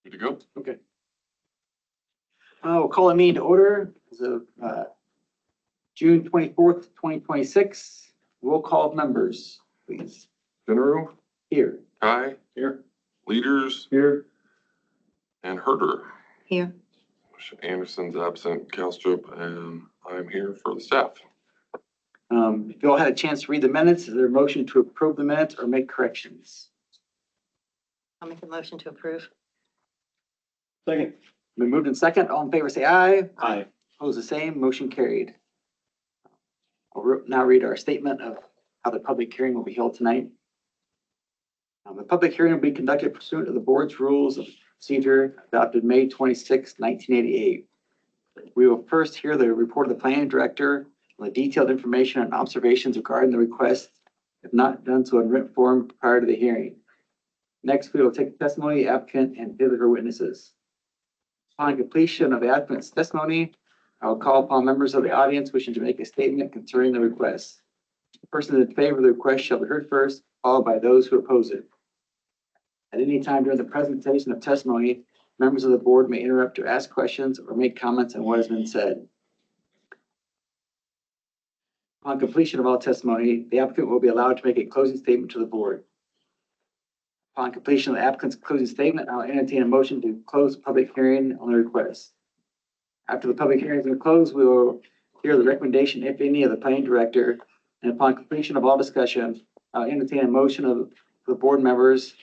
Good to go? Okay. We'll call a meeting to order as of June 24th, 2026. Roll call of members, please. General, Here. Kai, Here. leaders, Here. and Herder. Here. Anderson's absent, Calstrup, and I'm here for the staff. If you all had a chance to read the minutes, is there a motion to approve the minutes or make corrections? I'll make a motion to approve. Second. Been moved in second. All in favor, say aye. Aye. Opposed, the same. Motion carried. I'll now read our statement of how the public hearing will be held tonight. The public hearing will be conducted pursuant to the board's rules of procedure adopted May 26, 1988. We will first hear the report of the planning director on the detailed information and observations regarding the request, if not done so in written form prior to the hearing. Next, we will take the testimony of the applicant and his or her witnesses. Upon completion of the applicant's testimony, I will call upon members of the audience wishing to make a statement concerning the request. The person in favor of the request shall be heard first, followed by those who oppose it. At any time during the presentation of testimony, members of the board may interrupt to ask questions or make comments on what has been said. Upon completion of all testimony, the applicant will be allowed to make a closing statement to the board. Upon completion of the applicant's closing statement, I'll entertain a motion to close the public hearing on the request. After the public hearing has been closed, we will hear the recommendation, if any, of the planning director. And upon completion of all discussion, I'll entertain a motion of the board members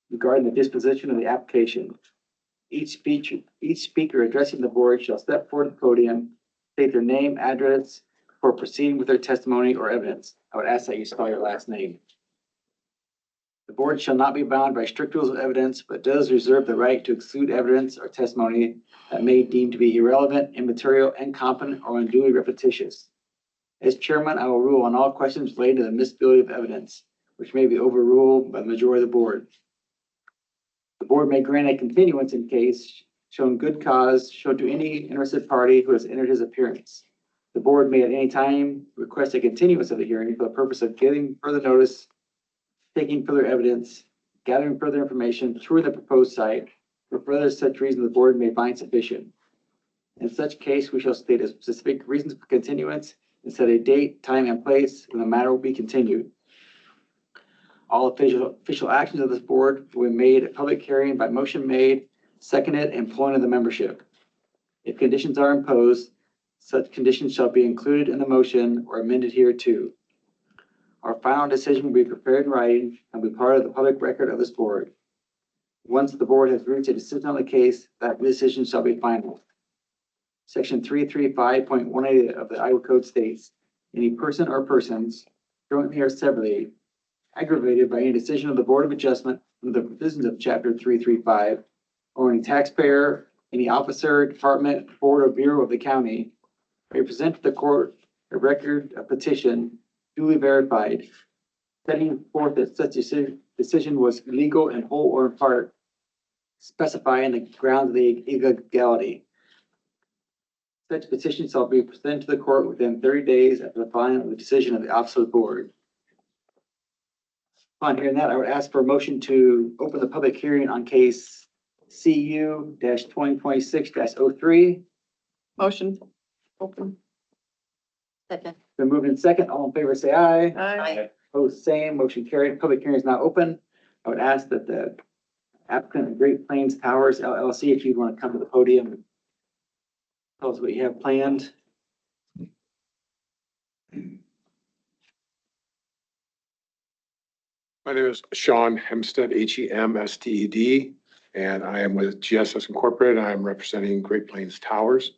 regarding the disposition of the application. Each speaker addressing the board shall step forward to the podium, state their name, address, for proceeding with their testimony or evidence. I would ask that you spell your last name. The board shall not be bound by strict rules of evidence, but does reserve the right to exclude evidence or testimony that may deem to be irrelevant, immaterial, incompetent, or unduly repetitious. As chairman, I will rule on all questions related to the admissibility of evidence, which may be overruled by the majority of the board. The board may grant a continuance in case shown good cause shown to any interested party who has entered his appearance. The board may at any time request a continuance of the hearing for the purpose of getting further notice, taking further evidence, gathering further information, touring the proposed site, for further such reason the board may find sufficient. In such case, we shall state a specific reasons for continuance and set a date, time, and place when the matter will be continued. All official actions of this board will be made at public hearing by motion made, seconded, and pulling of the membership. If conditions are imposed, such conditions shall be included in the motion or amended hereto. Our final decision will be prepared in writing and be part of the public record of this board. Once the board has reached a decision on the case, that decision shall be final. Section 335.18 of the Iowa Code states, any person or persons jointly or severally aggravated by any decision of the Board of Adjustment under the provisions of Chapter 335, or any taxpayer, any officer, department, board, or bureau of the county may present to the court a record of petition duly verified, setting forth that such decision was legal in whole or in part, specifying the grounds of the illegality. Such petition shall be presented to the court within 30 days after the filing of the decision of the office of the board. Upon hearing that, I would ask for a motion to open the public hearing on case CU-2026-03. Motion. Open. Second. Been moved in second. All in favor, say aye. Aye. Opposed, same. Motion carried. Public hearing is now open. I would ask that the applicant of Great Plains Towers LLC, if you want to come to the podium and tell us what you have planned. My name is Sean Hempstead, Hemsted, and I am with GSS Incorporated. I am representing Great Plains Towers.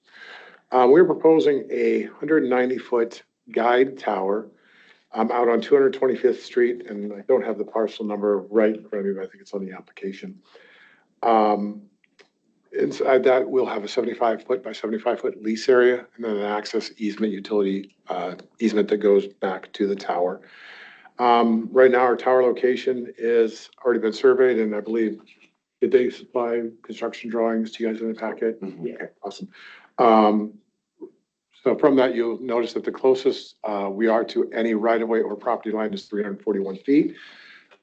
We're proposing a 190-foot guide tower out on 225th Street, and I don't have the parcel number right in front of me, but I think it's on the application. Inside that, we'll have a 75-foot by 75-foot lease area, and then an access easement, utility easement that goes back to the tower. Right now, our tower location is already been surveyed, and I believe, did they supply construction drawings to you guys in the packet? Yeah. Okay, awesome. So from that, you'll notice that the closest we are to any right-of-way or property line is 341 feet.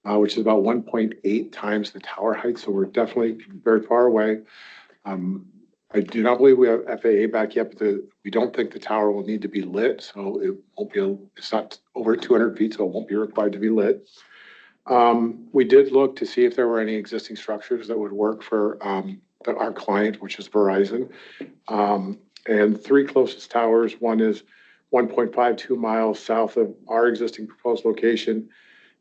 which is about 1.8 times the tower height. So we're definitely very far away. I do not believe we have FAA back yet, but we don't think the tower will need to be lit. So it won't be, it's not over 200 feet, so it won't be required to be lit. We did look to see if there were any existing structures that would work for our client, which is Verizon. And three closest towers, one is 1.52 miles south of our existing proposed location.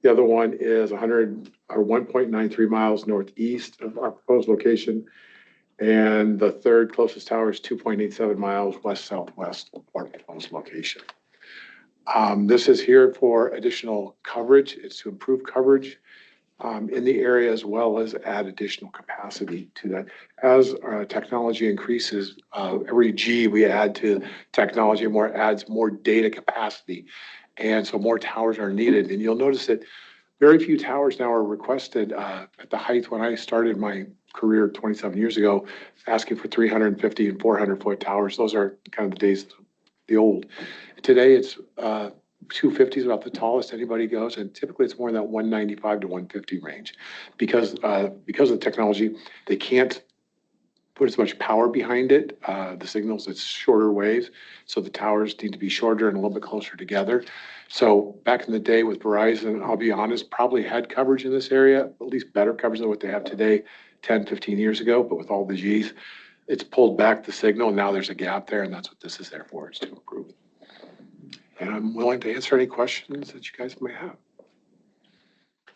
The other one is 1.93 miles northeast of our proposed location. And the third closest tower is 2.87 miles west southwest of our proposed location. This is here for additional coverage. It's to improve coverage in the area as well as add additional capacity to that. As technology increases, every G we add to technology adds more data capacity. And so more towers are needed. And you'll notice that very few towers now are requested at the height when I started my career 27 years ago, asking for 350 and 400 foot towers. Those are kind of the days, the old. Today it's 250 is about the tallest anybody goes, and typically it's more in that 195 to 150 range. Because of the technology, they can't put as much power behind it. The signals, it's shorter waves, so the towers need to be shorter and a little bit closer together. So back in the day with Verizon, I'll be honest, probably had coverage in this area, at least better coverage than what they have today 10, 15 years ago, but with all the Gs, it's pulled back the signal, and now there's a gap there, and that's what this is there for, is to improve. And I'm willing to answer any questions that you guys may have.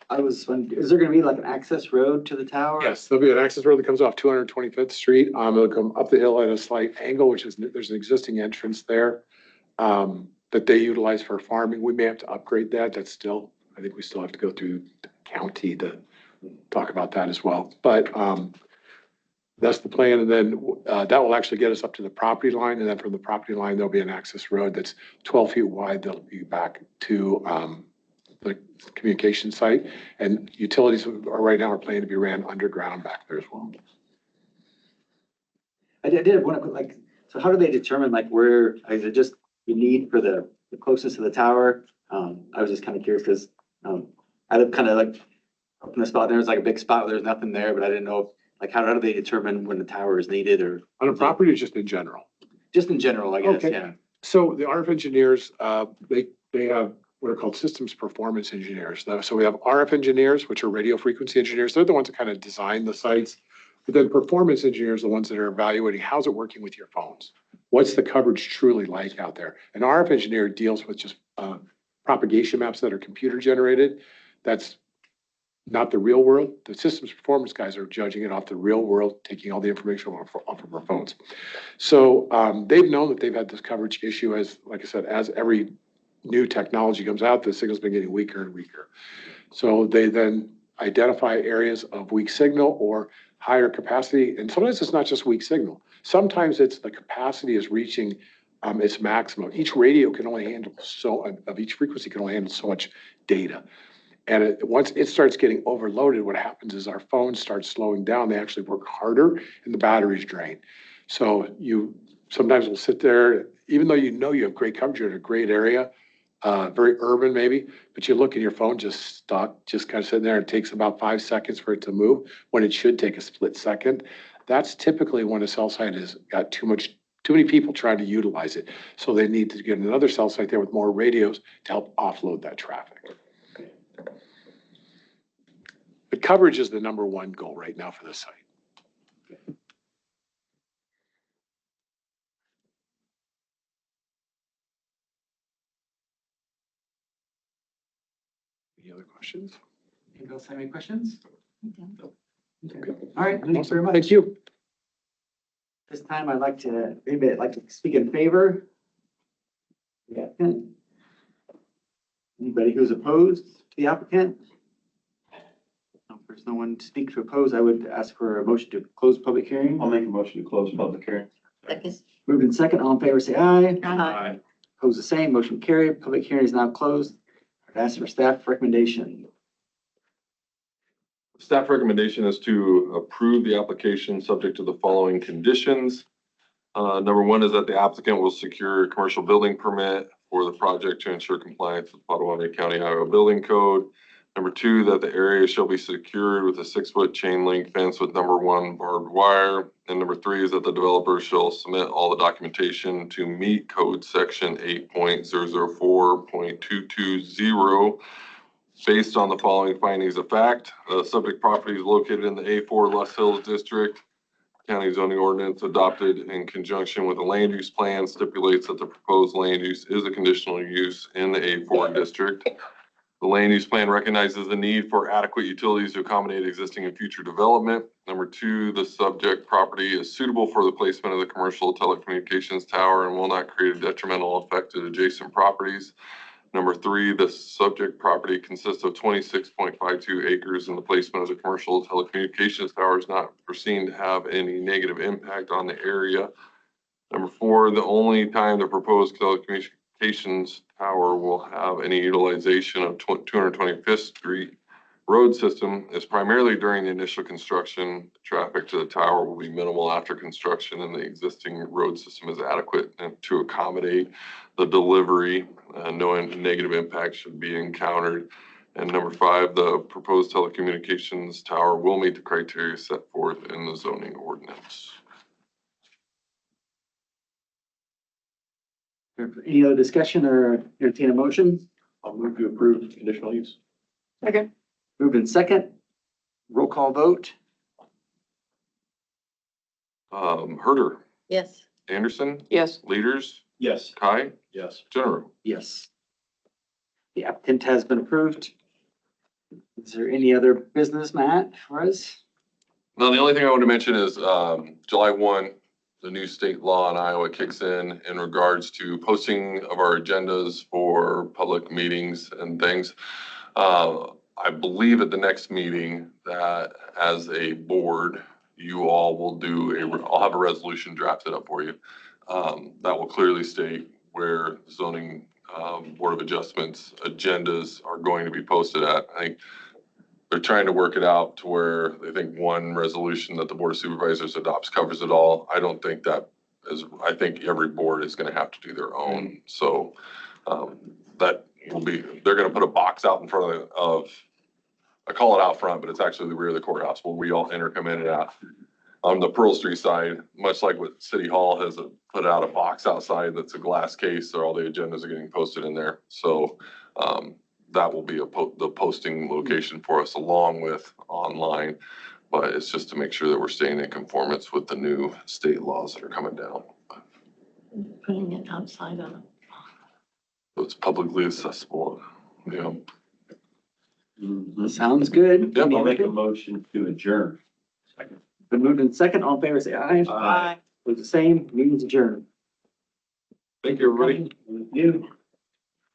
I was wondering, is there gonna be like an access road to the tower? Yes, there'll be an access road that comes off 225th Street. It'll come up the hill at a slight angle, which is, there's an existing entrance there that they utilize for farming. We may have to upgrade that. That's still, I think we still have to go through the county to talk about that as well. But that's the plan. And then that will actually get us up to the property line. And then from the property line, there'll be an access road that's 12 feet wide. That'll be back to the communication site, and utilities are right now are planning to be ran underground back there as well. I did want to put like, so how do they determine like where, is it just you need for the closest to the tower? I was just kind of curious because I live kind of like up in the spot, there's like a big spot where there's nothing there, but I didn't know if, like, how do they determine when the tower is needed or? On a property or just in general? Just in general, I guess, Okay. yeah. So the RF engineers, they have what are called systems performance engineers. So we have RF engineers, which are radio frequency engineers. They're the ones that kind of design the sites. But then performance engineers are the ones that are evaluating how's it working with your phones. What's the coverage truly like out there? An RF engineer deals with just propagation maps that are computer generated. That's not the real world. The systems performance guys are judging it off the real world, taking all the information off of our phones. So they've known that they've had this coverage issue as, like I said, as every new technology comes out, the signal's been getting weaker and weaker. So they then identify areas of weak signal or higher capacity. And sometimes it's not just weak signal. Sometimes it's the capacity is reaching its maximum. Each radio can only handle of each frequency can only handle so much data. And once it starts getting overloaded, what happens is our phones start slowing down. They actually work harder and the batteries drain. So you sometimes will sit there, even though you have great coverage, you're in a great area, very urban maybe, but you look and your phone just stuck, just kind of sitting there. It takes about 5 seconds for it to move when it should take a split second. That's typically when a cell site has got too many people trying to utilize it. So they need to get another cell site there with more radios to help offload that traffic. But coverage is the number one goal right now for the site. Any other questions? Anybody else have any questions? Okay. Okay. All right, thanks very much. Thank you. This time I'd like to, maybe I'd like to speak in favor. Yeah. Anybody who's opposed to the applicant? If there's no one to speak to oppose, I would ask for a motion to close public hearing. I'll make a motion to close public hearing. Second. Moved in second, all in favor, say aye. Aye. Opposed, the same, motion carried. Public hearing is now closed. I'd ask for staff recommendation. Staff recommendation is to approve the application subject to the following conditions. Number one is that the applicant will secure a commercial building permit for the project to ensure compliance with Pottawattamie County, Iowa Building Code. Number 2, that the area shall be secured with a 6-foot chain link fence with number 1 barbed wire. And number 3 is that the developer shall submit all the documentation to meet code section 8.004.220 based on the following findings of fact. The subject property is located in the A4 Les Hills District. County zoning ordinance adopted in conjunction with the land use plan stipulates that the proposed land use is a conditional use in the A4 district. The land use plan recognizes the need for adequate utilities to accommodate existing and future development. Number 2, the subject property is suitable for the placement of the commercial telecommunications tower and will not create a detrimental effect to adjacent properties. Number 3, the subject property consists of 26.52 acres and the placement of the commercial telecommunications tower is not foreseen to have any negative impact on the area. Number 4, the only time the proposed telecommunications tower will have any utilization of 225th Street road system is primarily during the initial construction. Traffic to the tower will be minimal after construction and the existing road system is adequate to accommodate the delivery. No negative impact should be encountered. And number 5, the proposed telecommunications tower will meet the criteria set forth in the zoning ordinance. Any other discussion or entertain a motion? I'll move to approve conditional use. Second. Moved in second. Roll call vote. Herder, Yes. Anderson, Yes. Leaders, Yes. Kai, Yes. General. Yes. The applicant has been approved. Is there any other business, Matt, for us? No, the only thing I want to mention is July 1, the new state law in Iowa kicks in regards to posting of our agendas for public meetings and things. I believe at the next meeting that as a board, you all will I'll have a resolution drafted up for you. That will clearly state where zoning Board of Adjustments agendas are going to be posted at. I think they're trying to work it out to where they think one resolution that the Board of Supervisors adopts covers it all. I don't think that is, I think every board is going to have to do their own. So that will be, they're going to put a box out in front of, I call it out front, but it's actually the rear of the courthouse where we all enter, come in and out. On the Pearl Street side, much like what City Hall has put out a box outside that's a glass case, so all the agendas are getting posted in there. So that will be the posting location for us along with online. But it's just to make sure that we're staying in conformance with the new state laws that are coming down. Putting it outside of. So it's publicly accessible, you know. Sounds good. Yep. I'll make a motion to adjourn. Second. Been moved in second. All in favor, say aye. Aye. With the same, meeting's adjourned. Thank you, everybody. You.